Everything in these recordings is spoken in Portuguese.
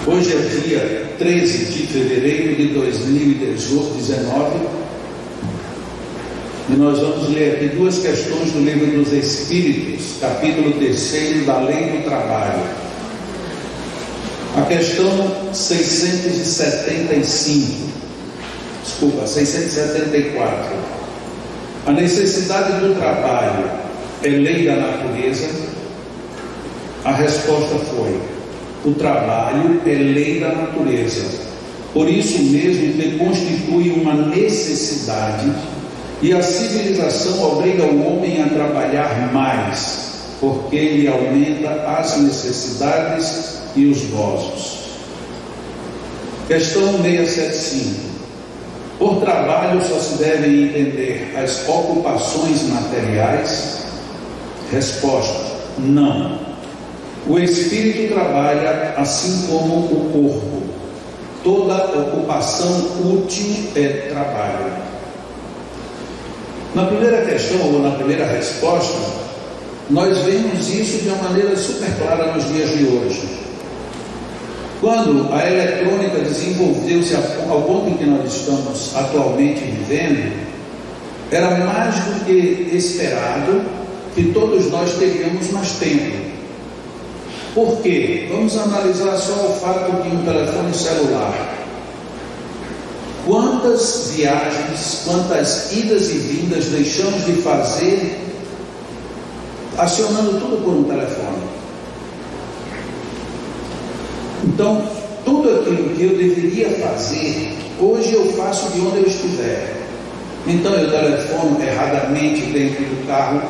Hoje é dia 13 de fevereiro de 2019 e nós vamos ler aqui duas questões do Livro dos Espíritos, capítulo 3 da Lei do Trabalho. A questão 674. A necessidade do trabalho é lei da natureza? A resposta foi: o trabalho é lei da natureza, por isso mesmo que constitui uma necessidade, e a civilização obriga o homem a trabalhar mais, porque ele aumenta as necessidades e os gozos. Questão 675. Por trabalho só se devem entender as ocupações materiais? Resposta: não. O espírito trabalha assim como o corpo. Toda ocupação útil é trabalho. Na primeira questão, ou na primeira resposta, nós vemos isso de uma maneira super clara nos dias de hoje. Quando a eletrônica desenvolveu-se ao ponto em que nós estamos atualmente vivendo, era mais do que esperado que todos nós teríamos mais tempo. Por quê? Vamos analisar só o fato de um telefone celular. Quantas viagens, quantas idas e vindas deixamos de fazer acionando tudo por um telefone? Então, tudo aquilo que eu deveria fazer, hoje eu faço de onde eu estiver. Então, eu telefono erradamente dentro do carro,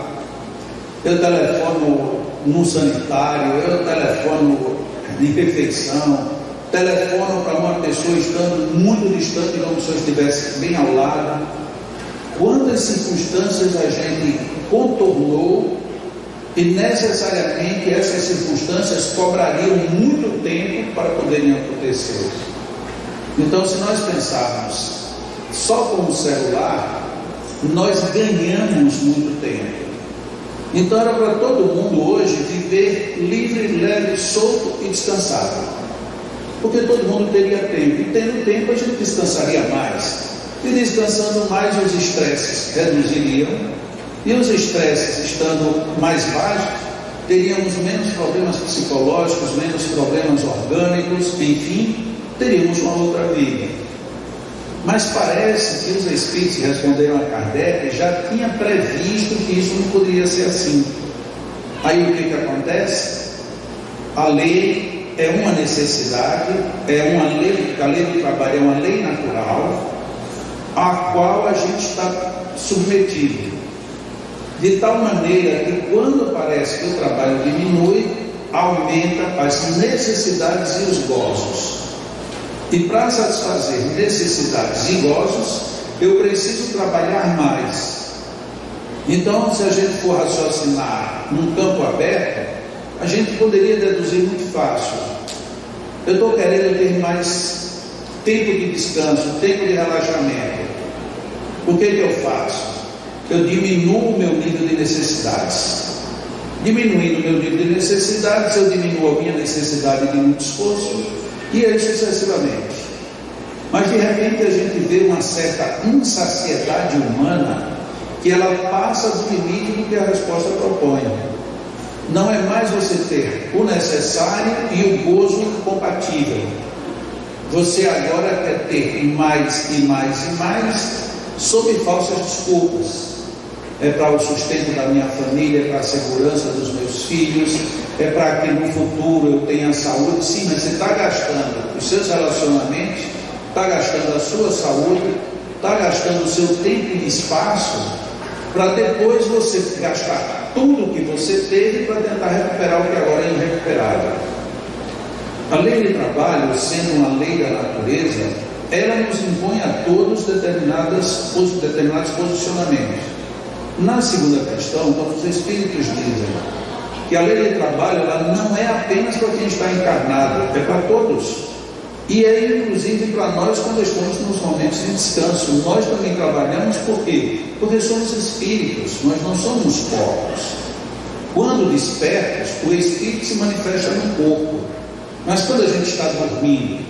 eu telefono no sanitário, eu telefono de refeição, telefono para uma pessoa estando muito distante, como se eu estivesse bem ao lado. Quantas circunstâncias a gente contornou e necessariamente essas circunstâncias cobrariam muito tempo para poderem acontecer. Então, se nós pensarmos só com o celular, nós ganhamos muito tempo. Então era para todo mundo hoje viver livre, leve, solto e descansado, porque todo mundo teria tempo, e tendo tempo a gente descansaria mais, e descansando mais os estresses reduziriam, e os estresses estando mais baixos, teríamos menos problemas psicológicos, menos problemas orgânicos, enfim, teríamos uma outra vida. Mas parece que os espíritos responderam a Kardec já tinha previsto que isso não poderia ser assim. Aí o que acontece? A lei é uma necessidade, é uma lei, a lei do trabalho é uma lei natural, a qual a gente está submetido. De tal maneira que quando parece que o trabalho diminui, aumenta as necessidades e os gozos. E para satisfazer necessidades e gozos, eu preciso trabalhar mais. Então, se a gente for raciocinar num campo aberto, a gente poderia deduzir muito fácil: eu estou querendo ter mais tempo de descanso, tempo de relaxamento. O que eu faço? Eu diminuo o meu nível de necessidades. Diminuindo o meu nível de necessidades, eu diminuo a minha necessidade de muito esforço, e aí sucessivamente. Mas de repente a gente vê uma certa insaciedade humana, que ela passa do limite do que a resposta propõe. Não é mais você ter o necessário e o gozo compatível. Você agora quer ter mais e mais e mais, sob falsas desculpas. É para o sustento da minha família, é para a segurança dos meus filhos, é para que no futuro eu tenha saúde. Sim, mas você está gastando os seus relacionamentos, está gastando a sua saúde, está gastando o seu tempo e espaço, para depois você gastar tudo que você teve para tentar recuperar o que agora é irrecuperável. A lei de trabalho, sendo uma lei da natureza, ela nos impõe a todos determinados posicionamentos. Na segunda questão, quando os espíritos dizem que a lei de trabalho ela não é apenas para quem está encarnado, é para todos, e é inclusive para nós quando estamos nos momentos de descanso. Nós também trabalhamos, por quê? Porque somos espíritos, nós não somos corpos. Quando despertos, o espírito se manifesta no corpo, Mas quando a gente está dormindo,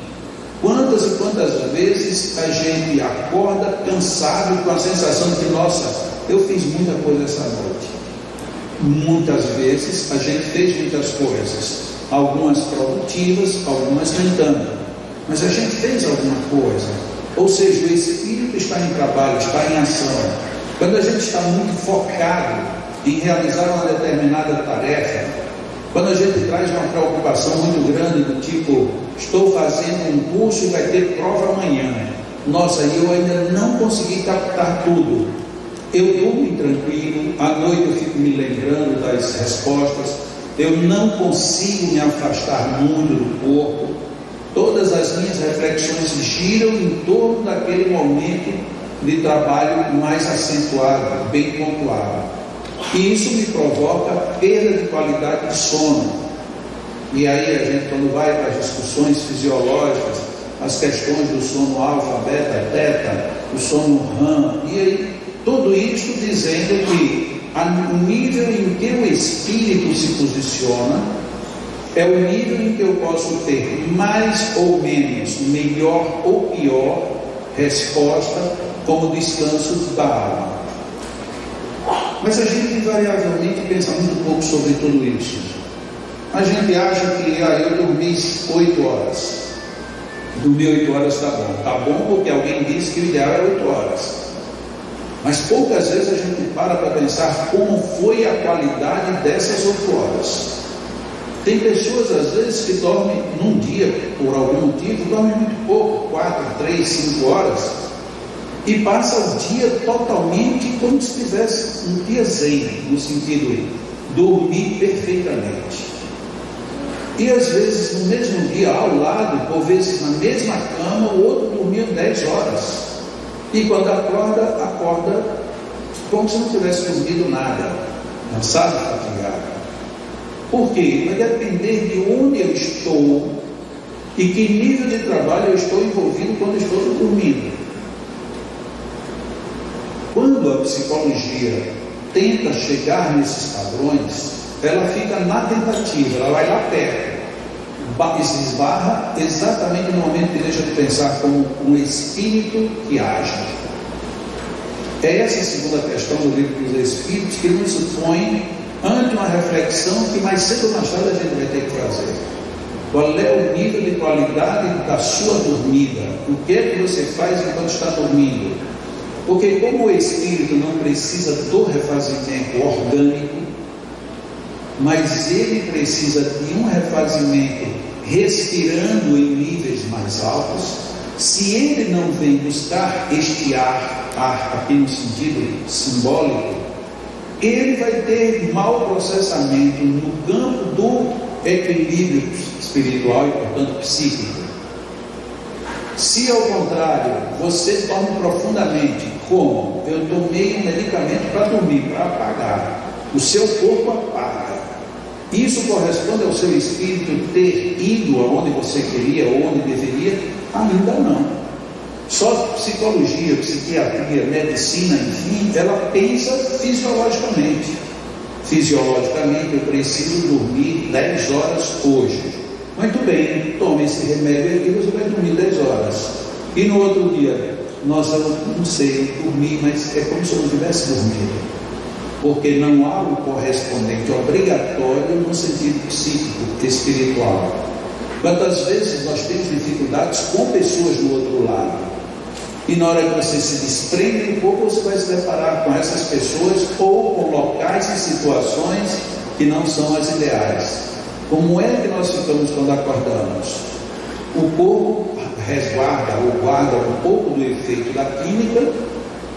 quantas e quantas vezes a gente acorda cansado com a sensação de que, nossa, eu fiz muita coisa essa noite. Muitas vezes a gente fez muitas coisas, algumas produtivas, algumas nem tanto, mas a gente fez alguma coisa. Ou seja, o espírito está em trabalho, está em ação. Quando a gente está muito focado em realizar uma determinada tarefa, quando a gente traz uma preocupação muito grande do tipo, estou fazendo um curso e vai ter prova amanhã, nossa, eu ainda não consegui captar tudo. Eu durmo tranquilo, à noite eu fico me lembrando das respostas, eu não consigo me afastar muito do corpo, todas as minhas reflexões giram em torno daquele momento de trabalho mais acentuado, bem pontuado. E isso me provoca perda de qualidade de sono. E aí a gente, quando vai para as discussões fisiológicas, as questões do sono alfa, beta, teta, o sono REM, e aí tudo isso dizendo que o nível em que o espírito se posiciona é o nível em que eu posso ter mais ou menos, melhor ou pior resposta como descanso da alma. Mas a gente invariavelmente pensa muito pouco sobre tudo isso. A gente acha que eu dormi 8 horas. Dormir 8 horas está bom. Está bom porque alguém disse que o ideal é 8 horas. Mas poucas vezes a gente para pensar como foi a qualidade dessas 8 horas. Tem pessoas às vezes que dormem num dia, por algum motivo, dormem muito pouco, 4, 3, 5 horas, e passa o dia totalmente como se tivesse um dia zen, no sentido de dormir perfeitamente. E às vezes no mesmo dia, ao lado, por vezes na mesma cama, o outro dormiu 10 horas. E quando acorda como se não tivesse dormido nada, cansado, fatigado. Por quê? Vai depender de onde eu estou e que nível de trabalho eu estou envolvido quando estou dormindo. Quando a psicologia tenta chegar nesses padrões, ela fica na tentativa, ela vai lá perto, se esbarra exatamente no momento que deixa de pensar como um espírito que age. É essa a segunda questão do livro dos Espíritos que nos supõe ante uma reflexão que mais cedo ou mais tarde a gente vai ter que fazer. Qual é o nível de qualidade da sua dormida? O que é que você faz enquanto está dormindo? Porque como o espírito não precisa do refazimento orgânico, mas ele precisa de um refazimento respirando em níveis mais altos, se ele não vem buscar este ar aqui no sentido simbólico, ele vai ter mau processamento no campo do equilíbrio espiritual e, portanto, psíquico. Se, ao contrário, você dorme profundamente, como? Eu tomei um medicamento para dormir, para apagar. O seu corpo apaga. Isso corresponde ao seu espírito ter ido aonde você queria ou onde deveria? Ainda não. Só psicologia, psiquiatria, medicina, enfim, ela pensa fisiologicamente. Fisiologicamente, eu preciso dormir 10 horas hoje. Muito bem, tome esse remédio aqui, você vai dormir 10 horas. E no outro dia, nossa, eu não sei, eu dormi, mas é como se eu não tivesse dormido. Porque não há o correspondente obrigatório no sentido psíquico, espiritual. Quantas vezes nós temos dificuldades com pessoas do outro lado? E na hora que você se desprende um pouco, você vai se deparar com essas pessoas ou com locais e situações que não são as ideais. Como é que nós ficamos quando acordamos? O corpo resguarda ou guarda um pouco do efeito da química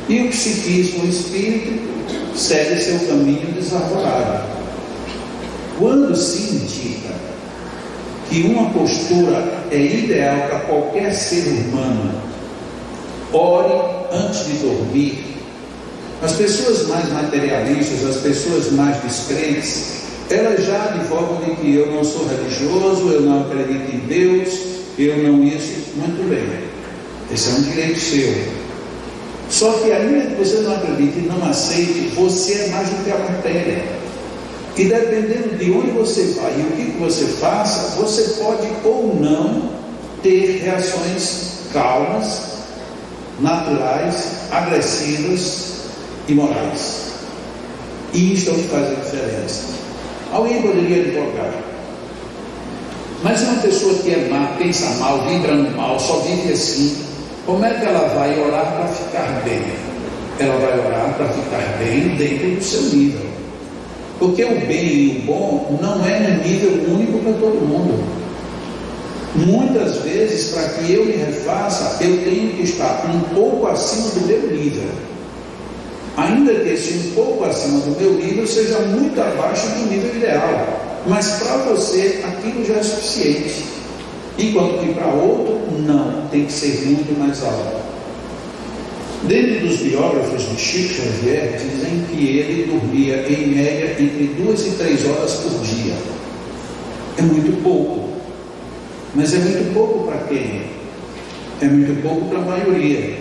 e o psiquismo, o espírito, segue seu caminho desarvorado. Quando se indica que uma postura é ideal para qualquer ser humano, ore antes de dormir. As pessoas mais materialistas, as pessoas mais descrentes, elas já advogam de que eu não sou religioso, eu não acredito em Deus, eu não isso. Muito bem, esse é um direito seu. Só que ainda que você não acredite e não aceite, você é mais do que a matéria. E dependendo de onde você vai e o que você faça, você pode ou ter reações calmas, naturais, agressivas e morais. E isto é o que faz a diferença. Alguém poderia advogar: mas uma pessoa que é má, pensa mal, vibra no mal, só vive assim, como é que ela vai orar para ficar bem? Ela vai orar para ficar bem dentro do seu nível. Porque o bem e o bom não é no nível único para todo mundo. Muitas vezes, para que eu me refaça, eu tenho que estar um pouco acima do meu nível. Ainda que esse um pouco acima do meu nível seja muito abaixo do nível ideal. Mas para você, aquilo já é suficiente. Enquanto que para outro, não, tem que ser muito mais alto. Dentro dos biógrafos de Chico Xavier, dizem que ele dormia em média entre 2 e 3 horas por dia. É muito pouco. Mas é muito pouco para quem? É muito pouco para a maioria.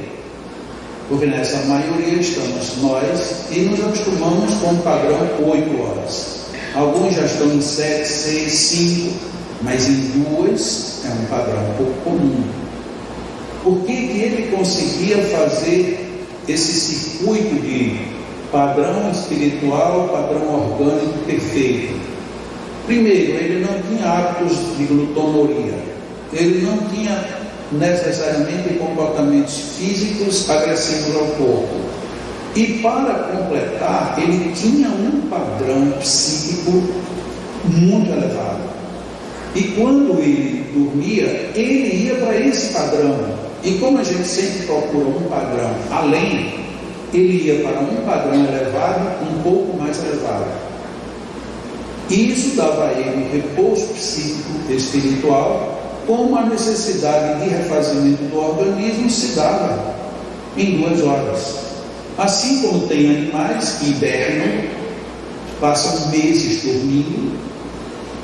Porque nessa maioria estamos nós e nos acostumamos com o padrão 8 horas. Alguns já estão em 7, 6, 5, mas em 2 é um padrão um pouco comum. Por que ele conseguia fazer esse circuito de padrão espiritual, padrão orgânico perfeito? Primeiro, ele não tinha hábitos de glutonaria, ele não tinha necessariamente comportamentos físicos agressivos ao corpo. E para completar, ele tinha um padrão psíquico muito elevado. E quando ele dormia, ele ia para esse padrão. E como a gente sempre procura um padrão além, ele ia para um padrão elevado, um pouco mais elevado. E isso dava a ele um repouso psíquico espiritual, como a necessidade de refazimento do organismo se dava em 2 horas. Assim como tem animais que hibernam, passam meses dormindo,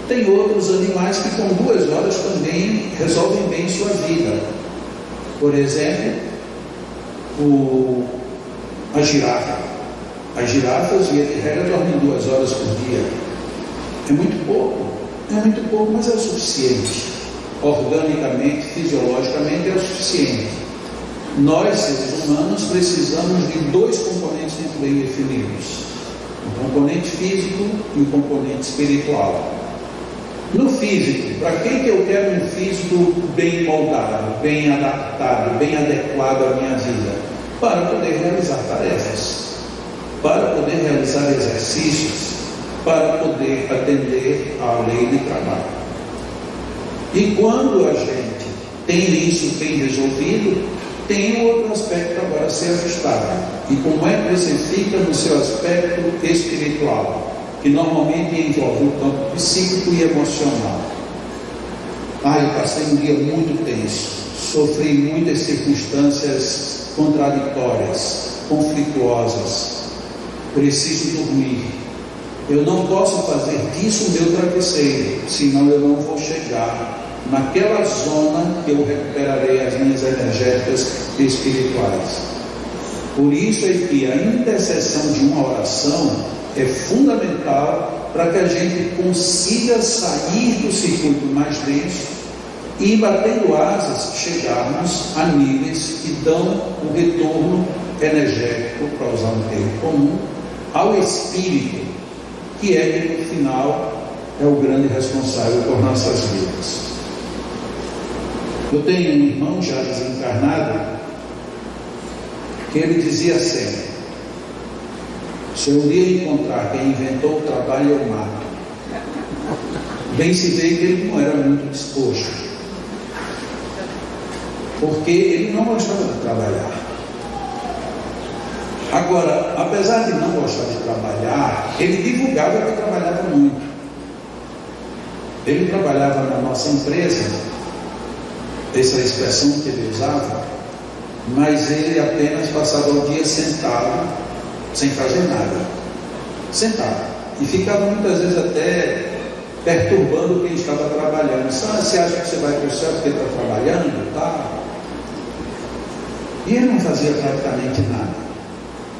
tem outros animais que com 2 horas também resolvem bem sua vida. Por exemplo, a girafa. As girafas, via de regra, dormem 2 horas por dia. É muito pouco, mas é o suficiente. Organicamente, fisiologicamente, é o suficiente. Nós, seres humanos, precisamos de 2 componentes muito bem definidos: o componente físico e o componente espiritual. No físico, para que eu quero um físico bem moldado, bem adaptado, bem adequado à minha vida? Para poder realizar tarefas, para poder realizar exercícios, para poder atender à lei de trabalho. E quando a gente tem isso bem resolvido, tem um outro aspecto agora a ser ajustado. E como é que você fica no seu aspecto espiritual, que normalmente envolve o campo psíquico e emocional? Eu passei um dia muito tenso, sofri muitas circunstâncias contraditórias, conflituosas, preciso dormir. Eu não posso fazer disso o meu travesseiro, senão eu não vou chegar naquela zona que eu recuperarei as minhas energéticas espirituais. Por isso é que a intercessão de uma oração é fundamental para que a gente consiga sair do circuito mais denso e, batendo asas, chegarmos a níveis que dão o retorno energético, para usar um termo comum, ao espírito, que é que no final é o grande responsável por nossas vidas. Eu tenho um irmão já desencarnado que ele dizia sempre: se eu um dia encontrar quem inventou o trabalho, eu mato. Bem se vê que ele não era muito disposto, porque ele não gostava de trabalhar. Agora, apesar de não gostar de trabalhar, ele divulgava que trabalhava muito. Ele trabalhava na nossa empresa, essa é a expressão que ele usava, mas ele apenas passava o dia sentado, sem fazer nada, sentado, e ficava muitas vezes até perturbando quem estava trabalhando. Você acha que você vai para o céu porque está trabalhando? Tá. E ele não fazia praticamente nada.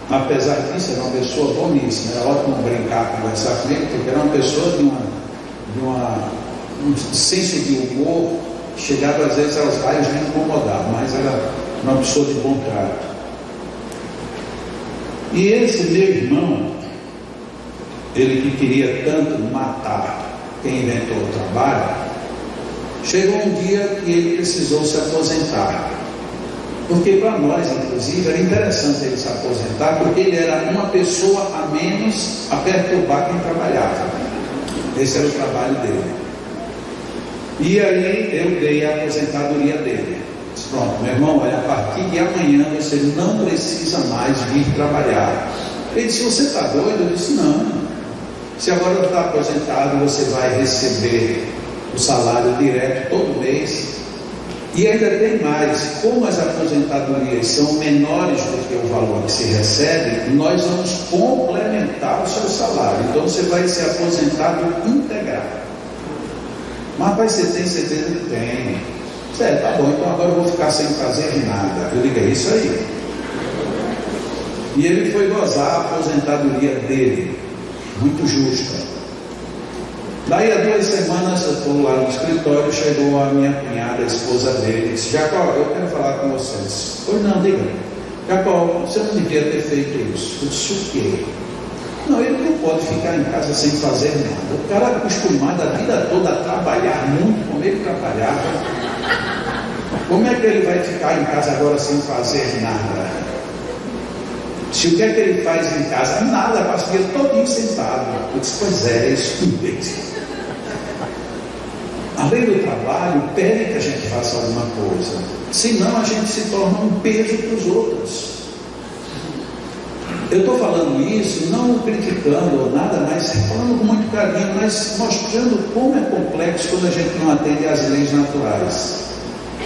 Apesar disso, era uma pessoa boníssima, era ótimo brincar, conversar com ele, porque era uma pessoa de um senso de humor chegava às vezes aos raios de incomodar, mas era uma pessoa de bom trato. E esse meu irmão, ele que queria tanto matar quem inventou o trabalho, chegou um dia que ele precisou se aposentar. Porque para nós, inclusive, era interessante ele se aposentar, porque ele era uma pessoa a menos a perturbar quem trabalhava. Esse era o trabalho dele. E aí eu dei a aposentadoria dele. Disse, pronto, meu irmão, olha, a partir de amanhã você não precisa mais vir trabalhar. Ele disse, você está doido? Eu disse, não. Se agora está aposentado, você vai receber o salário direto todo mês. E ainda tem mais, como as aposentadorias são menores do que o valor que se recebe, nós vamos complementar o seu salário. Então você vai ser aposentado integral. Mas rapaz, você tem certeza que tem? Certo, tá bom, então agora eu vou ficar sem fazer nada. Eu digo, é isso aí. E ele foi gozar a aposentadoria dele, muito justa. Daí a 2 semanas eu estou lá no escritório, chegou a minha cunhada, a esposa dele, e disse, Jacó, eu quero falar com vocês. Pois não, diga. Jacó, você não devia ter feito isso. Eu disse, o quê? Não, ele não pode ficar em casa sem fazer nada. O cara é acostumado a vida toda a trabalhar muito, como ele trabalhava. Como é que ele vai ficar em casa agora sem fazer nada? Se o que é que ele faz em casa? Nada, passa o dia todinho sentado. Eu disse, pois é isso mesmo. A lei do trabalho pede que a gente faça alguma coisa, senão a gente se torna um peso para os outros. Eu estou falando isso não criticando ou nada, mas falando com muito carinho, mas mostrando como é complexo quando a gente não atende às leis naturais.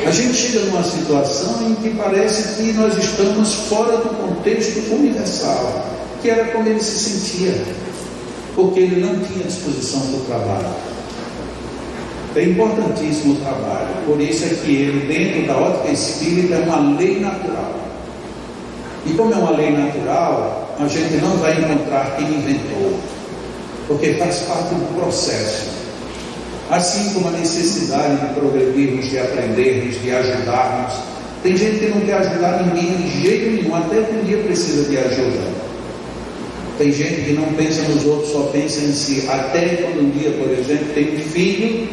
A gente chega numa situação em que parece que nós estamos fora do contexto universal, que era como ele se sentia, porque ele não tinha disposição para o trabalho. É importantíssimo o trabalho, por isso é que ele, dentro da ótica espírita, é uma lei natural. E como é uma lei natural, a gente não vai encontrar quem inventou, porque faz parte do processo. Assim como a necessidade de progredirmos, de aprendermos, de ajudarmos. Tem gente que não quer ajudar ninguém de jeito nenhum, até que um dia precisa de ajuda. Tem gente que não pensa nos outros, só pensa em si. Até quando um dia, por exemplo, tem um filho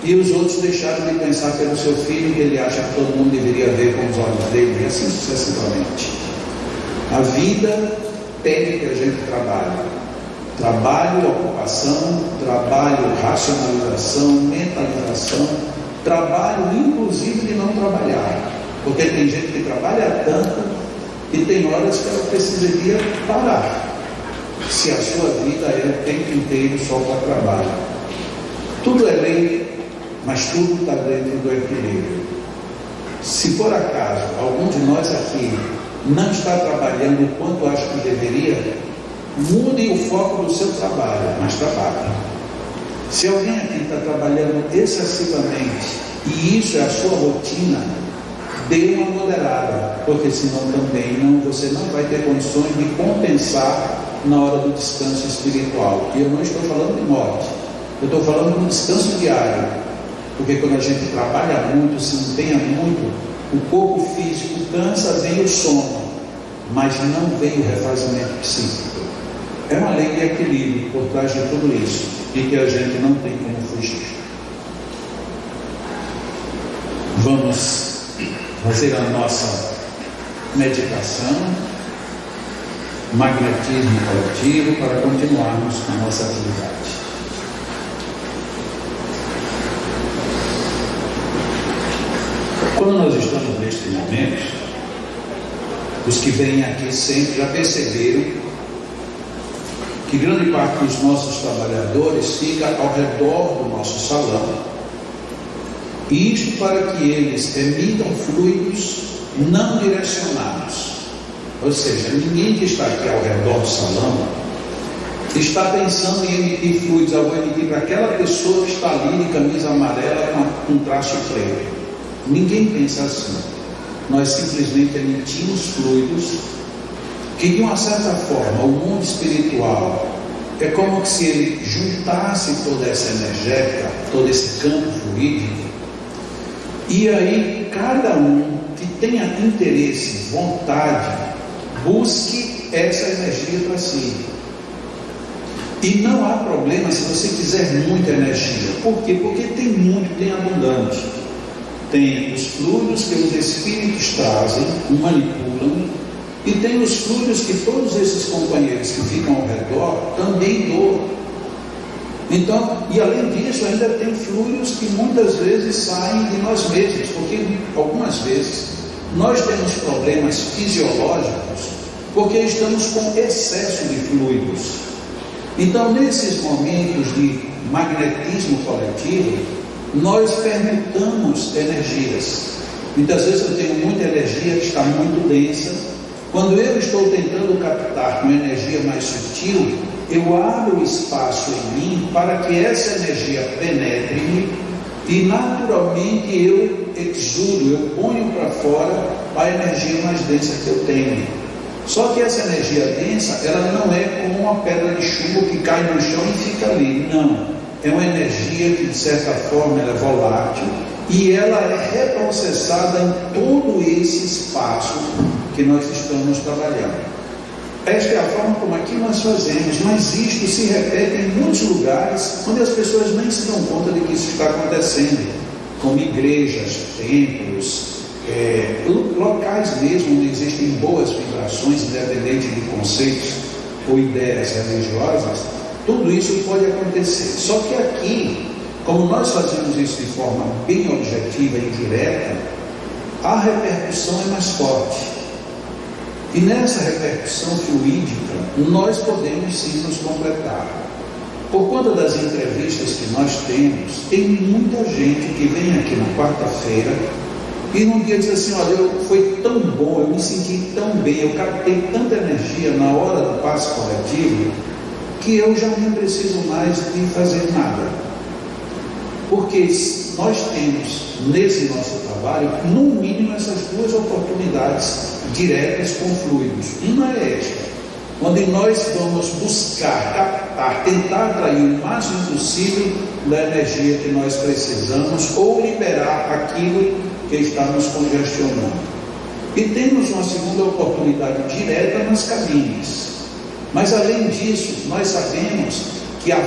e os outros deixaram de pensar pelo seu filho, que ele acha que todo mundo deveria ver com os olhos dele, e assim sucessivamente. A vida pede que a gente trabalhe. Trabalho, ocupação, trabalho, racionalização, mentalização, trabalho inclusive de não trabalhar, porque tem gente que trabalha tanto que tem horas que ela precisaria parar, se a sua vida é o tempo inteiro só para trabalho. Tudo é lei, mas tudo está dentro do equilíbrio. Se por acaso algum de nós aqui não está trabalhando o quanto acha que deveria, mude o foco do seu trabalho, mas trabalhe. Se alguém aqui está trabalhando excessivamente e isso é a sua rotina, dê uma moderada, porque senão também você não vai ter condições de compensar na hora do descanso espiritual. E eu não estou falando de morte, eu estou falando do descanso diário, porque quando a gente trabalha muito, se empenha muito, o corpo físico cansa, vem o sono, mas não vem o refazimento psíquico. É uma lei de equilíbrio por trás de tudo isso, e que a gente não tem como fugir. Vamos fazer a nossa meditação, magnetismo coletivo, para continuarmos com a nossa atividade. Quando nós estamos neste momento, os que vêm aqui sempre já perceberam que grande parte dos nossos trabalhadores fica ao redor do nosso salão, e isto para que eles emitam fluidos não direcionados. Ou seja, ninguém que está aqui ao redor do salão está pensando em emitir fluidos. Eu vou emitir para aquela pessoa que está ali de camisa amarela com um traço preto. Ninguém pensa assim. Nós simplesmente emitimos fluidos que, de uma certa forma, o mundo espiritual é como se ele juntasse toda essa energética, todo esse campo fluídico, E aí, cada um que tenha interesse, vontade, busque essa energia para si. E não há problema se você quiser muita energia. Por quê? Porque tem muito, tem abundante. Tem os fluidos que os espíritos trazem, manipulam, e tem os fluidos que todos esses companheiros que ficam ao redor também doam. Então, e além disso, ainda tem fluidos que muitas vezes saem de nós mesmos, porque algumas vezes nós temos problemas fisiológicos porque estamos com excesso de fluidos. Então, nesses momentos de magnetismo coletivo, nós permutamos energias. Muitas vezes eu tenho muita energia que está muito densa. Quando eu estou tentando captar uma energia mais sutil, eu abro espaço em mim para que essa energia penetre-me e naturalmente eu exudo, eu ponho para fora a energia mais densa que eu tenho. Só que essa energia densa, ela não é como uma pedra de chumbo que cai no chão e fica ali. Não. É uma energia que, de certa forma, ela é volátil e ela é reprocessada em todo esse espaço que nós estamos trabalhando. Esta é a forma como aqui nós fazemos, mas isto se repete em muitos lugares onde as pessoas nem se dão conta de que isso está acontecendo, como igrejas, templos, locais mesmo onde existem boas vibrações, independente de conceitos ou ideias religiosas. Tudo isso pode acontecer. Só que aqui, como nós fazemos isso de forma bem objetiva e direta, a repercussão é mais forte. E nessa repercussão fluídica, nós podemos sim nos completar. Por conta das entrevistas que nós temos, tem muita gente que vem aqui na quarta-feira e num dia diz assim: olha, foi tão bom, eu me senti tão bem, eu captei tanta energia na hora do passe coletivo, que eu já não preciso mais de fazer nada. Porque nós temos nesse nosso trabalho, no mínimo, essas duas oportunidades diretas com fluidos. Uma é esta, onde nós vamos buscar, captar, tentar atrair o máximo possível da energia que nós precisamos ou liberar aquilo que está nos congestionando. E temos uma segunda oportunidade direta nas cabines. Mas além disso, nós sabemos que a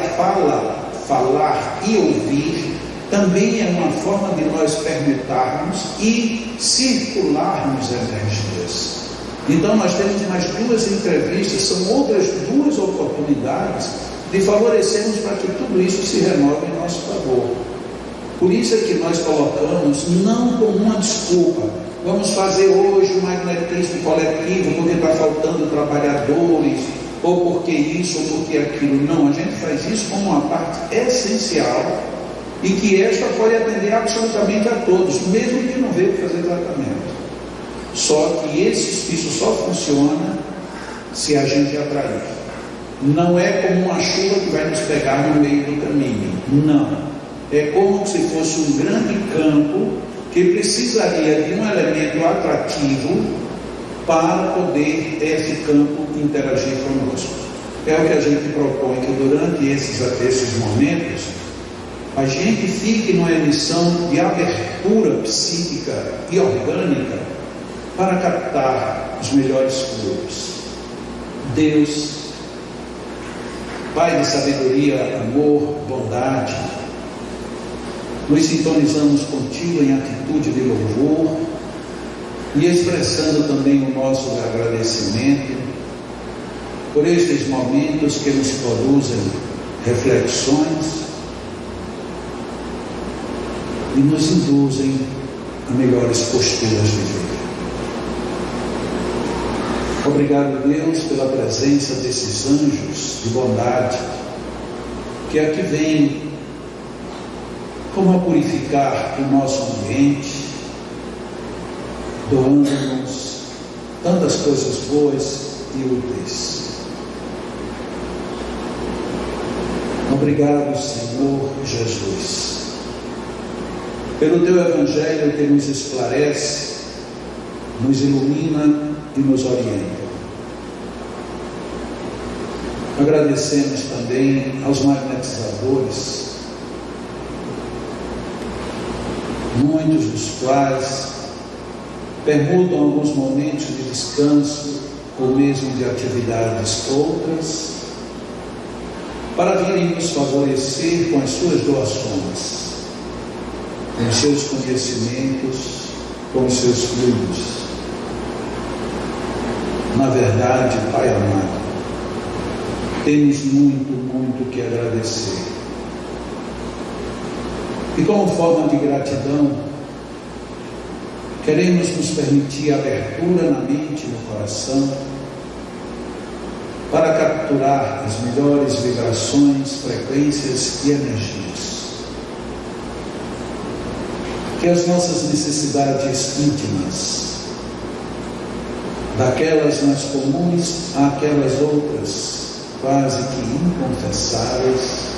falar e ouvir também é uma forma de nós permutarmos e circularmos energias. Então nós temos mais duas entrevistas, são outras duas oportunidades de favorecermos para que tudo isso se renove em nosso favor. Por isso é que nós colocamos não como uma desculpa, vamos fazer hoje um magnetismo coletivo porque está faltando trabalhadores, ou porque isso, ou porque aquilo. Não, a gente faz isso como uma parte essencial e que esta pode atender absolutamente a todos, mesmo que não veio fazer tratamento. Só que isso só funciona se a gente atrair. Não é como uma chuva que vai nos pegar no meio do caminho. Não. É como se fosse um grande campo que precisaria de um elemento atrativo para poder esse campo interagir conosco. É o que a gente propõe, que durante esses momentos a gente fique numa emissão de abertura psíquica e orgânica para captar os melhores fluidos. Deus, Pai de sabedoria, amor, bondade, nos sintonizamos contigo em atitude de louvor e expressando também o nosso agradecimento por estes momentos que nos produzem reflexões e nos induzem a melhores posturas de vida. Obrigado, Deus, pela presença desses anjos de bondade que aqui vêm como a purificar o nosso ambiente, doando-nos tantas coisas boas e úteis. Obrigado, Senhor Jesus, pelo Teu Evangelho que nos esclarece, nos ilumina e nos orienta. Agradecemos também aos magnetizadores muitos dos quais permutam alguns momentos de descanso ou mesmo de atividades outras, para virem nos favorecer com as suas doações, com os seus conhecimentos, com os seus fluidos. Na verdade, Pai amado, temos muito que agradecer. E como forma de gratidão, queremos nos permitir abertura na mente e no coração para capturar as melhores vibrações, frequências e energias. Que as nossas necessidades íntimas, daquelas mais comuns àquelas outras, quase que inconfessáveis,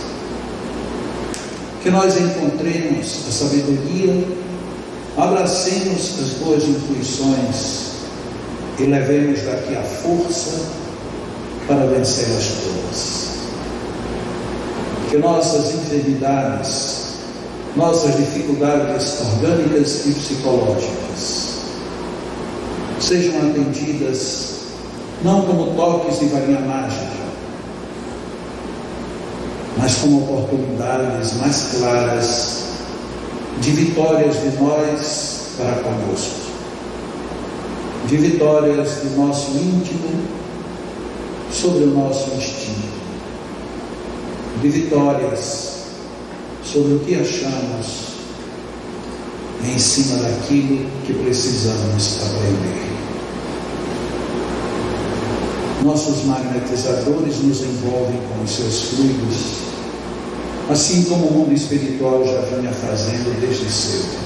que nós encontremos a sabedoria, abracemos as boas intuições e levemos daqui a força para vencê-las todas. Que nossas enfermidades, nossas dificuldades orgânicas e psicológicas sejam atendidas não como toques de varinha mágica, mas como oportunidades mais claras de vitórias de nós para conosco, de vitórias do nosso íntimo sobre o nosso instinto, de vitórias sobre o que achamos em cima daquilo que precisamos aprender. Nossos magnetizadores nos envolvem com os seus fluidos, assim como o mundo espiritual já vinha fazendo desde cedo.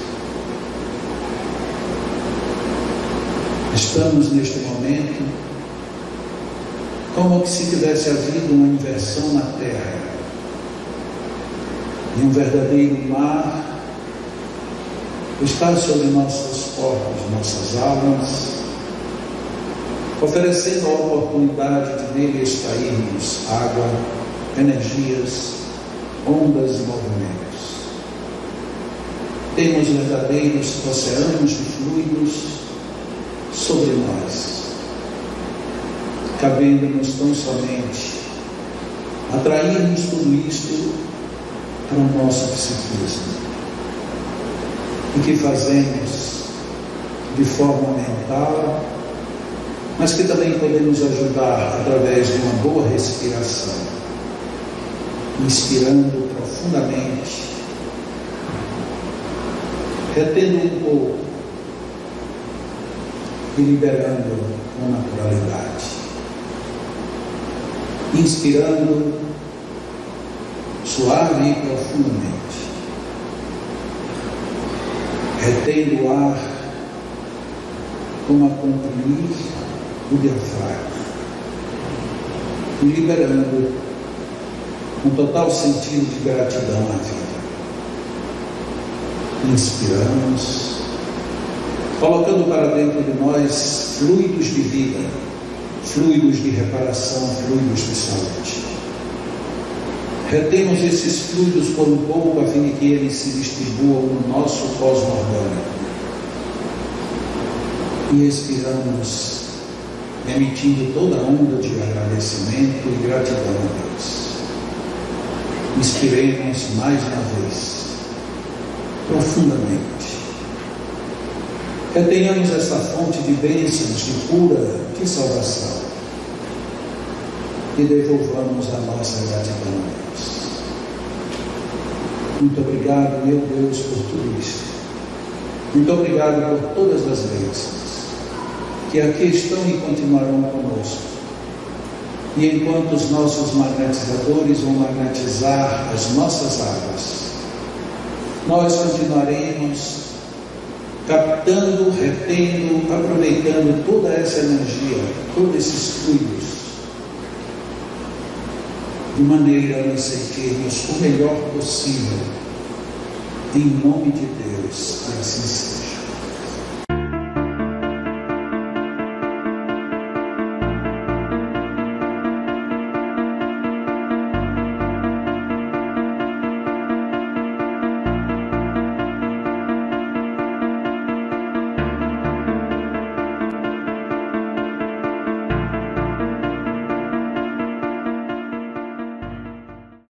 Estamos neste momento como que se tivesse havido uma inversão na Terra, e um verdadeiro mar está sobre nossos corpos, nossas almas, oferecendo a oportunidade de nele extrairmos água, energias, ondas e movimentos. Temos verdadeiros oceanos de fluidos sobre nós, cabendo-nos tão somente atrairmos tudo isto para o nosso psiquismo, e que fazemos de forma mental, mas que também podemos ajudar através de uma boa respiração, inspirando profundamente, retendo um pouco e liberando com naturalidade, inspirando suave e profundamente, retendo o ar como a comprimir o diafragma e liberando com total sentido de gratidão à vida. Inspiramos, colocando para dentro de nós fluidos de vida, fluidos de reparação, fluidos de saúde. Retemos esses fluidos por um pouco a fim de que eles se distribuam no nosso cosmo orgânico. E expiramos, emitindo toda a onda de agradecimento e gratidão a Deus. Inspiremos mais uma vez, profundamente. Retenhamos esta fonte de bênçãos, de cura, de salvação. E devolvamos a nossa gratidão a Deus. Muito obrigado, meu Deus, por tudo isso. Muito obrigado por todas as bênçãos que aqui estão e continuarão conosco. E enquanto os nossos magnetizadores vão magnetizar as nossas águas, nós continuaremos captando, retendo, aproveitando toda essa energia, todos esses fluidos, de maneira a nos sentirmos o melhor possível, em nome de Deus, assim seja.